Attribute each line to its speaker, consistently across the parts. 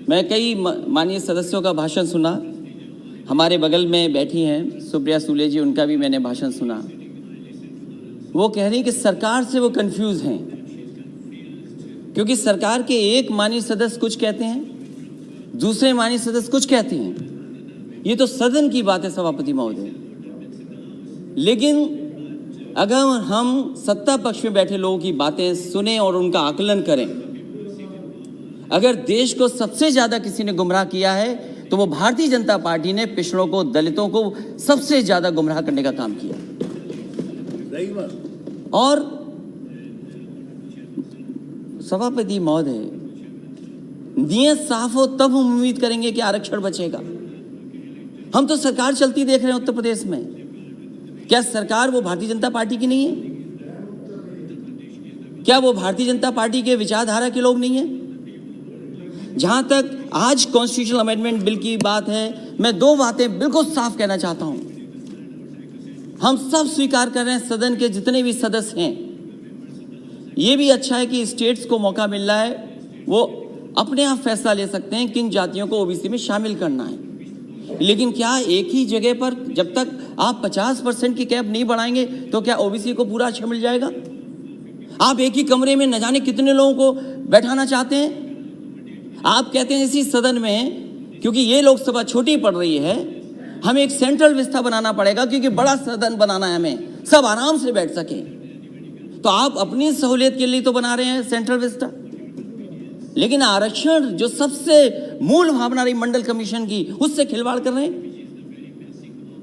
Speaker 1: मैं कई माननीय सदस्यों का भाषण सुना। हमारे बगल में बैठी हैं सुप्रिया सुले जी, उनका भी मैंने भाषण सुना। वो कह रही कि सरकार से वो कंफ्यूज हैं, क्योंकि सरकार के एक माननीय सदस्य कुछ कहते हैं, दूसरे माननीय सदस्य कुछ कहते हैं। ये तो सदन की बात है सभापति महोदय। लेकिन अगर हम सत्ता पक्ष में बैठे लोगों की बातें सुने और उनका आकलन करें, अगर देश को सबसे ज्यादा किसी ने गुमराह किया है तो वो भारतीय जनता पार्टी ने पिछड़ों को, दलितों को सबसे ज्यादा गुमराह करने का काम किया। और सभापति महोदय, नियत साफ हो तब हम उम्मीद करेंगे कि आरक्षण बचेगा। हम तो सरकार चलती देख रहे हैं उत्तर प्रदेश में। क्या सरकार वो भारतीय जनता पार्टी की नहीं है? क्या वो भारतीय जनता पार्टी के विचारधारा के लोग नहीं है? जहां तक आज कॉन्स्टिट्यूशनल अमेंडमेंट बिल की बात है, मैं दो बातें बिल्कुल साफ कहना चाहता हूं। हम सब स्वीकार कर रहे हैं, सदन के जितने भी सदस्य हैं, ये भी अच्छा है कि स्टेट्स को मौका मिल रहा है, वो अपने आप फैसला ले सकते हैं किन जातियों को ओबीसी में शामिल करना है। लेकिन क्या एक ही जगह पर जब तक आप 50% की कैप नहीं बढ़ाएंगे तो क्या ओबीसी को पूरा अच्छा मिल जाएगा? आप एक ही कमरे में न जाने कितने लोगों को बैठाना चाहते हैं। आप कहते हैं इसी सदन में, क्योंकि ये लोकसभा छोटी पड़ रही है, हमें एक सेंट्रल विस्ता बनाना पड़ेगा, क्योंकि बड़ा सदन बनाना है हमें, सब आराम से बैठ सके। तो आप अपनी सहूलियत के लिए तो बना रहे हैं सेंट्रल विस्ता, लेकिन आरक्षण जो सबसे मूल भावना रही मंडल कमीशन की, उससे खिलवाड़ कर रहे हैं।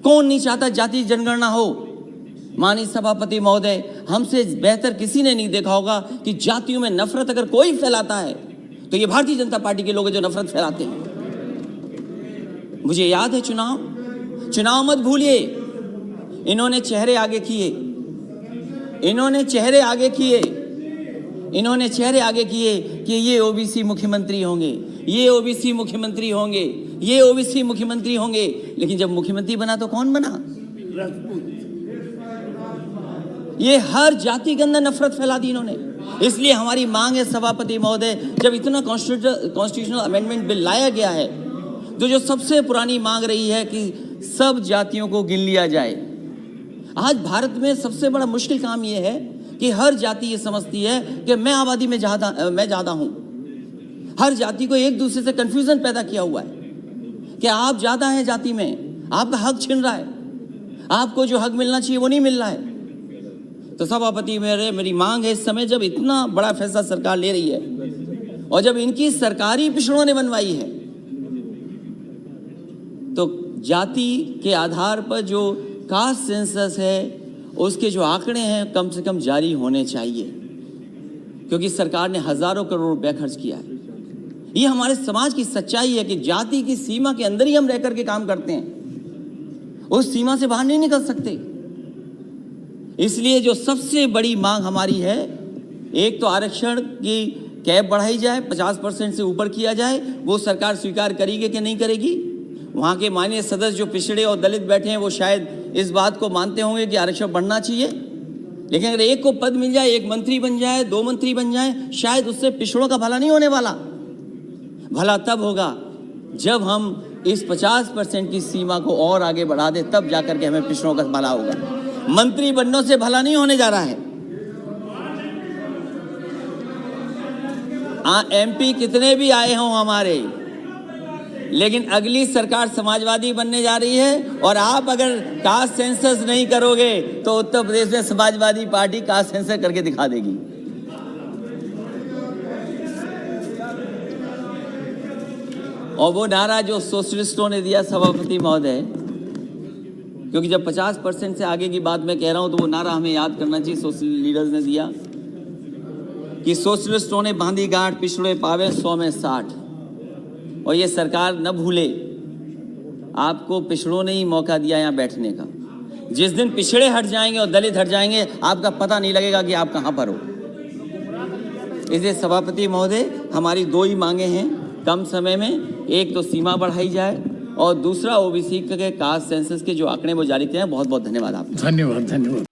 Speaker 1: कौन नहीं चाहता जाति जनगणना हो? माननीय सभापति महोदय, हमसे बेहतर किसी ने नहीं देखा होगा कि जातियों में नफरत अगर कोई फैलाता है तो ये भारतीय जनता पार्टी के लोग जो नफरत फैलाते हैं। मुझे याद है चुनाव मत भूलिए, इन्होंने चेहरे आगे किए, इन्होंने चेहरे आगे किए कि ये ओबीसी मुख्यमंत्री होंगे, ये ओबीसी मुख्यमंत्री होंगे, ये ओबीसी मुख्यमंत्री होंगे। लेकिन जब मुख्यमंत्री बना तो कौन बना? ये हर जाति के अंदर नफरत फैला दी इन्होंने। इसलिए हमारी मांग है सभापति महोदय, जब इतना कॉन्स्टिट्यूशनल अमेंडमेंट बिल लाया गया है, तो जो सबसे पुरानी मांग रही है कि सब जातियों को गिन लिया जाए। आज भारत में सबसे बड़ा मुश्किल काम यह है कि हर जाति ये समझती है कि मैं आबादी में ज्यादा हूं। हर जाति को एक दूसरे से कंफ्यूजन पैदा किया हुआ है कि आप ज्यादा हैं जाति में, आपका हक छिन रहा है, आपको जो हक मिलना चाहिए वो नहीं मिल रहा है। तो सभापति मेरी मांग है, इस समय जब इतना बड़ा फैसला सरकार ले रही है और जब इनकी सरकारी पिछड़ों ने बनवाई है, तो जाति के आधार पर जो कास्ट सेंसस है उसके जो आंकड़े हैं कम से कम जारी होने चाहिए, क्योंकि सरकार ने हजारों करोड़ रुपया खर्च किया है। ये हमारे समाज की सच्चाई है कि जाति की सीमा के अंदर ही हम रह करके काम करते हैं, उस सीमा से बाहर नहीं निकल सकते। इसलिए जो सबसे बड़ी मांग हमारी है, एक तो आरक्षण की कैप बढ़ाई जाए, 50% से ऊपर किया जाए। वो सरकार स्वीकार करेगी कि नहीं करेगी? वहाँ के माननीय सदस्य जो पिछड़े और दलित बैठे हैं वो शायद इस बात को मानते होंगे कि आरक्षण बढ़ना चाहिए, लेकिन अगर एक को पद मिल जाए, एक मंत्री बन जाए, 2 मंत्री बन जाए, शायद उससे पिछड़ों का भला नहीं होने वाला। भला तब होगा जब हम इस 50% की सीमा को और आगे बढ़ा दे, तब जाकर के हमें पिछड़ों का भला होगा। मंत्री बनने से भला नहीं होने जा रहा है। एमपी कितने भी आए हों हमारे, लेकिन अगली सरकार समाजवादी बनने जा रही है, और आप अगर कास्ट सेंसस नहीं करोगे तो उत्तर प्रदेश में समाजवादी पार्टी कास्ट सेंसस करके दिखा देगी। और वो नारा जो सोशलिस्टों ने दिया सभापति महोदय, क्योंकि जब 50% से आगे की बात मैं कह रहा हूं तो वो नारा हमें याद करना चाहिए। सोशल लीडर्स ने दिया कि सोशलिस्टों ने बांधी गांठ, पिछड़े पावे 100 में 60। और ये सरकार न भूले, आपको पिछड़ों ने ही मौका दिया यहाँ बैठने का। जिस दिन पिछड़े हट जाएंगे और दलित हट जाएंगे, आपका पता नहीं लगेगा कि आप कहाँ पर हो। इसलिए सभापति महोदय, हमारी 2 ही मांगे हैं कम समय में। एक तो सीमा बढ़ाई जाए और दूसरा ओबीसी के कास्ट सेंसस के जो आंकड़े वो जारी किए हैं। बहुत बहुत धन्यवाद आपका।
Speaker 2: धन्यवाद।